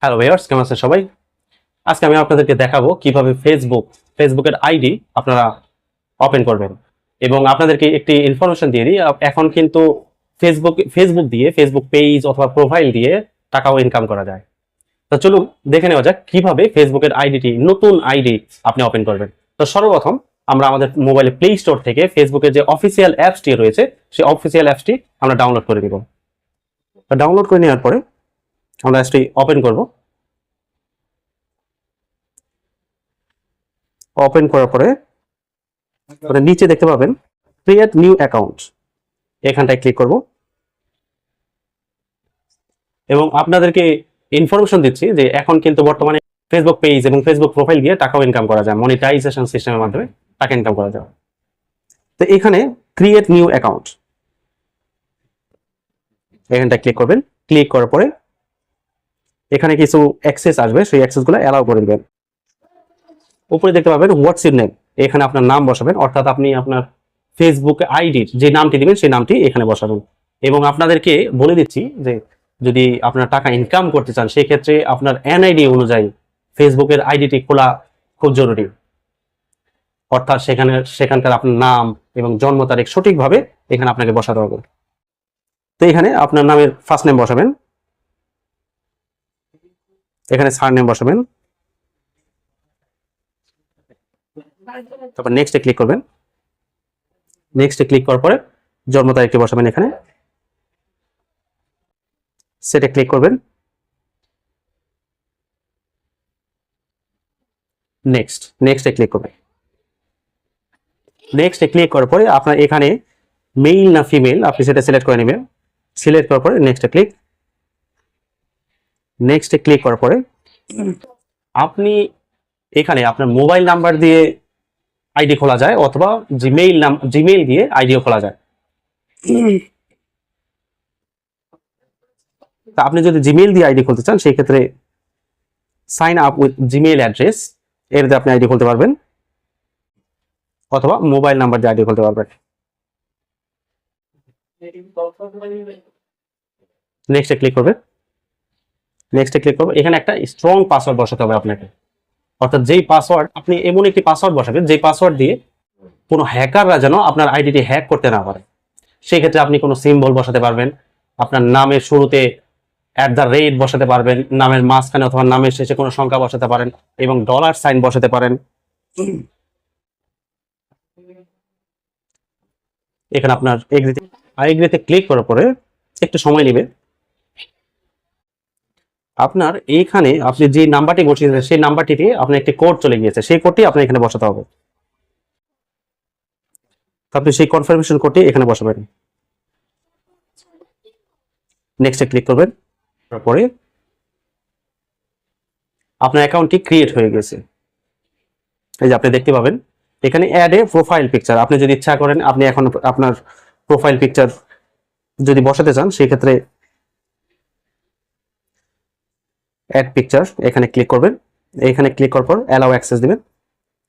Hello viewers, কেমন আছেন সবাই? আজকে আমি আপনাদেরকে দেখাবো কিভাবে ফেসবুকের আইডি আপনারা ওপেন করবেন। এবং আপনাদেরকে একটি ইনফরমেশন দিয়ে দিই, এখন কিন্তু ফেসবুক পেজ অথবা প্রোফাইল দিয়ে টাকাও ইনকাম করা যায়। তো চলুন দেখে নেওয়া যাক কিভাবে ফেসবুকের নতুন আইডি আপনি ওপেন করবেন। তো সর্বপ্রথম আমরা আমাদের মোবাইলে প্লে স্টোর থেকে ফেসবুকের যে অফিসিয়াল অ্যাপসটি রয়েছে সেই অফিসিয়াল অ্যাপসটি আমরা ডাউনলোড করে নিব। ডাউনলোড করে নেওয়ার পরে আমরা অ্যাপসটি ওপেন করব। ওপেন করার পরে নিচে দেখতে পাবেন ক্রিয়েট নিউ অ্যাকাউন্ট, এখানটায় ক্লিক করব এবং আপনাদেরকে ইনফরমেশন দিচ্ছি যে এখন কিন্তু বর্তমানে ফেসবুক পেজ এবং ফেসবুক প্রোফাইল দিয়ে টাকাও ইনকাম করা যায়, মনিটাইজেশন সিস্টেমের মাধ্যমে টাকা ইনকাম করা যায়। তো এখানে ক্রিয়েট নিউ অ্যাকাউন্ট এখানটায় ক্লিক করবেন। ক্লিক করার পরে এখানে কিছু অ্যাক্সেস আসবে, সেই অ্যাক্সেসগুলো অ্যালাউ করে দিবেন। উপরে দেখতে পাবেন হোয়াটস ইউর নেম, এখানে আপনার নাম বসাবেন, অর্থাৎ আপনি আপনার ফেসবুক আইডির যে নামটি দিবেন সেই নামটি এখানে বসাবেন। এবং আপনাদেরকে বলে দিচ্ছি যে যদি আপনার টাকা ইনকাম করতে চান সেই ক্ষেত্রে আপনার এনআইডি অনুযায়ী ফেসবুকের আইডিটি খোলা খুব জরুরি, অর্থাৎ সেখানকার আপনার নাম এবং জন্ম তারিখ সঠিকভাবে এখানে আপনাকে বসাতে হবে। তো এখানে আপনার নামের ফার্স্ট নেম বসাবেন, এখানে সার নেম বসাবেন, তারপর নেক্সটে ক্লিক করবেন। নেক্সটে ক্লিক করার পরে জন্ম তারিখটি বসাবেন, এখানে সেটে ক্লিক করবেন। নেক্সটে ক্লিক করবেন। নেক্সটে ক্লিক করার পরে আপনার এখানে মেইল না ফিমেল আপনি সেটা সিলেক্ট করে নেবেন। সিলেক্ট করার পরে নেক্সটে ক্লিক করার পরে আপনি এখানে আপনার মোবাইল নাম্বার দিয়ে আইডি খোলা যায় অথবা জিমেইল দিয়ে আইডিও খোলা যায়। তা আপনি যদি জিমেইল দিয়ে আইডি খুলতে চান সেই ক্ষেত্রে sign up with Gmail address এর দিয়ে আপনি আইডি খুলতে পারবেন, অথবা মোবাইল নাম্বার দিয়ে আইডি খুলতে পারবেন। নেক্সটে ক্লিক করবেন। এখানে একটা স্ট্রং পাসওয়ার্ড বসাতে হবে আপনাকে, অর্থাৎ যেই পাসওয়ার্ড আপনি এমন একটি পাসওয়ার্ড বসাবেন যে পাসওয়ার্ড দিয়ে কোনো হ্যাকাররা যেন আপনার আইডিটি হ্যাক করতে না পারে। সেই ক্ষেত্রে আপনি কোনো সিম্বল বসাতে পারবেন, আপনার নামের শুরুতে @ বসাতে পারবেন, নামের মাঝখানে অথবা নামের শেষে কোনো সংখ্যা বসাতে পারেন এবং $সাইন বসাতে পারেন। এখানে আপনার এগ্রিতে ক্লিক করার পরে একটু সময় নেবে। আপনার এইখানে আপনি যে নাম্বারটি বসিয়েছেন সেই নাম্বারটিতে আপনার একটি কোড চলে গিয়েছে, সেই কোডটি আপনার এখানে বসাতে হবে। আপনি সেই কনফার্মেশন কোডটি এখানে বসাবেন। নেক্সটে ক্লিক করবেন। তারপরে আপনার অ্যাকাউন্টটি ক্রিয়েট হয়ে গেছে। এই যে আপনি দেখতে পাবেন এখানে অ্যাড এ প্রোফাইল পিকচার, আপনি যদি ইচ্ছা করেন আপনি এখন আপনার প্রোফাইল পিকচার যদি বসাতে চান সেই ক্ষেত্রে অ্যাড পিকচার এখানে ক্লিক করবেন। এখানে ক্লিক করার পর অ্যালাউ অ্যাক্সেস দিবেন।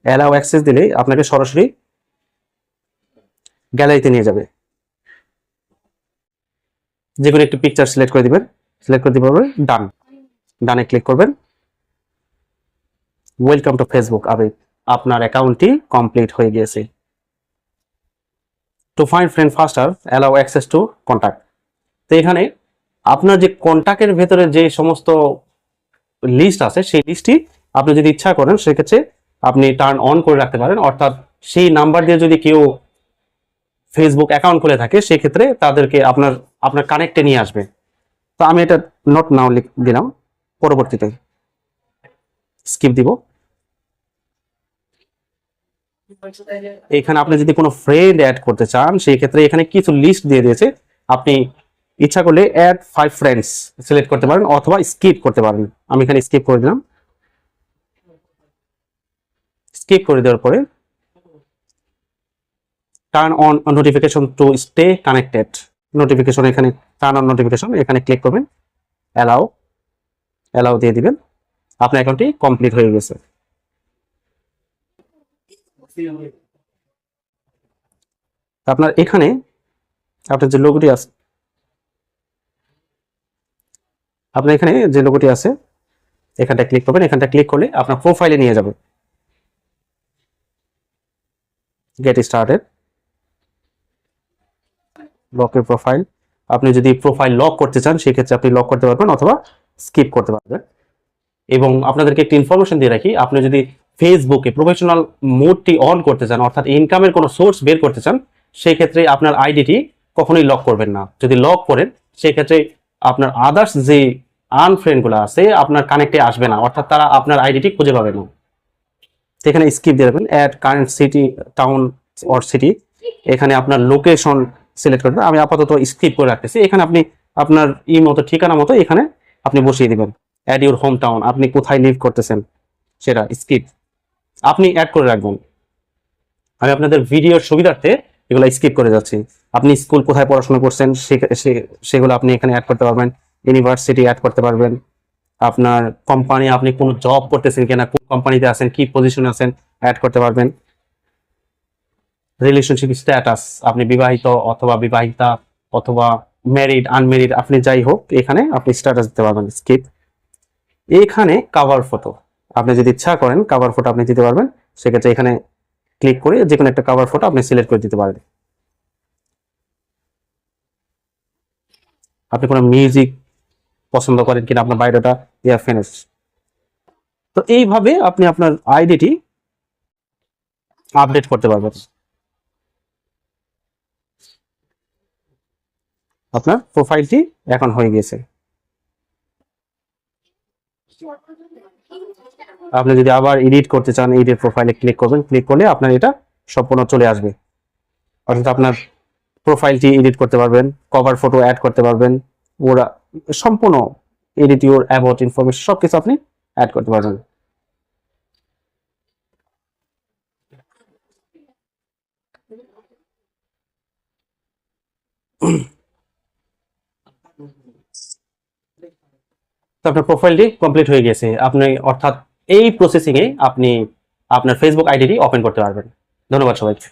অ্যালাউ অ্যাক্সেস দিলে আপনাকে সরাসরি গ্যালারিতে নিয়ে যাবে। যে কোনো একটি পিকচার সিলেক্ট করে দিবেন। সিলেক্ট করে দিবেন, ডানে ক্লিক করবেন। ওয়েলকাম টু ফেসবুক আবিদ, আপনার অ্যাকাউন্টটি কমপ্লিট হয়ে গিয়েছে। To find friend ফাস্টার allow access to contact. তো এখানে আপনার যে কন্ট্যাক্টের ভেতরে যে সমস্ত লিস্ট আছে সেই লিস্টটি আপনি যদি ইচ্ছা করেন সেক্ষেত্রে আপনি টার্ন অন করে রাখতে পারেন, অর্থাৎ সেই নাম্বার দিয়ে যদি কেউ ফেসবুক অ্যাকাউন্ট খুলে থাকে সেক্ষেত্রে তাদেরকে আপনার কানেক্টে নিয়ে আসবে। তো আমি এটা নট নাও দিলাম, পরবর্তীতে স্কিপ দিব। এখানে আপনি যদি কোনো ফ্রেন্ড অ্যাড করতে চান সেই ক্ষেত্রে এখানে কিছু লিস্ট দিয়ে দিয়েছে, আপনি ইচ্ছা করলে অ্যাড 5 ফ্রেন্ডস সিলেক্ট করতে পারেন অথবা স্কিপ করতে পারেন। আমি এখানে স্কিপ করে দিলাম। স্কিপ করে দেওয়ার পরে turn on notification to stay connected, notification এখানে টার্ন অন নোটিফিকেশন এখানে ক্লিক করবেন। অ্যালাউ দিয়ে দিবেন। আপনার অ্যাকাউন্টটি কমপ্লিট হয়ে গেছে। আপনার এখানে আপনার যে লোগোটি আছে এখানটা ক্লিক করবেন, এখানটা ক্লিক করলে আপনার প্রোফাইলে নিয়ে যাবে। গেট স্টার্টেড, লকের প্রোফাইল। আপনি যদি প্রোফাইল লক করতে চান সেক্ষেত্রে আপনি লক করতে পারবেন অথবা স্কিপ করতে পারবেন। এবং আপনাদেরকে একটি ইনফরমেশন দিয়ে রাখি, আপনি যদি ফেসবুকে প্রফেশনাল মোডটি অন করতে চান, অর্থাৎ ইনকামের কোনো সোর্স বের করতে চান, সেই ক্ষেত্রে আপনার আইডিটি কখনোই লক করবেন না। যদি লক করেন সেক্ষেত্রে আপনার আদার্স যে আনফ্রেন্ডগুলো আছে আপনার কানেক্টে আসবে না, অর্থাৎ তারা আপনার আইডিটি খুঁজে পাবে না। এখানে স্কিপ দিয়ে দেবেন, add current city, town or city. এখানে আপনার লোকেশন সিলেক্ট করবেন, আমি আপাতত স্কিপ করে রাখতেছি। এখানে আপনি আপনার মতো ঠিকানা মতো এখানে আপনি বসিয়ে দিবেন। অ্যাড ইউর হোম টাউন, আপনি কোথায় লিভ করতেছেন সেটা স্কিপ আপনি অ্যাড করে রাখবেন। আমি আপনাদের ভিডিওর সুবিধার্থে এগুলো স্কিপ করে যাচ্ছি। আপনি স্কুল কোথায় পড়াশোনা করছেন সেগুলো আপনি এখানে অ্যাড করতে পারবেন। ইউনিভার্সিটি অ্যাড করতে পারবেন। আপনার কোম্পানি, আপনি কোন জব করতেছেন কিনা, কোন কোম্পানিতে আছেন, কি পজিশনে আছেন অ্যাড করতে পারবেন। রিলেশনশিপ স্ট্যাটাস, আপনি বিবাহিত অথবা বিবাহিতা অথবা ম্যারিড আনম্যারিড, আপনি যাই হোক এখানে আপনি স্ট্যাটাস দিতে পারবেন। স্কিপ। এখানে কভার ফটো, আপনি যদি ইচ্ছা করেন কভার ফটো আপনি দিতে পারবেন। সেক্ষেত্রে এখানে ক্লিক করে যে কোনো একটা কভার ফটো আপনি সিলেক্ট করে দিতে পারবেন। আপনি কোনো মিউজিক পছন্দ করেন কিনা, আপনার বায়োডাটা ফিনিশ। তো এইভাবে আপনি আপনার আইডিটি আপডেট করতে পারবেন। আপনার প্রোফাইলটি এখন হয়ে গেছে। আপনি যদি আবার এডিট করতে চান, এডিট প্রোফাইলে ক্লিক করবেন, ক্লিক করলে আপনার এটা সম্পূর্ণ চলে আসবে। অর্থাৎ আপনার প্রোফাইলটি এডিট করতে পারবেন, কভার ফটো অ্যাড করতে পারবেন, ওরা সম্পূর্ণ এডিট ইউর অ্যাবাউট ইনফরমেশন সবকিছু আপনি অ্যাড করতে পারবেন। তো আপনার প্রোফাইলটি কমপ্লিট হয়ে গেছে। আপনি অর্থাৎ এই প্রসেসিং এ আপনি আপনার ফেসবুক আইডিটি ওপেন করতে পারবেন। ধন্যবাদ সবাইকে।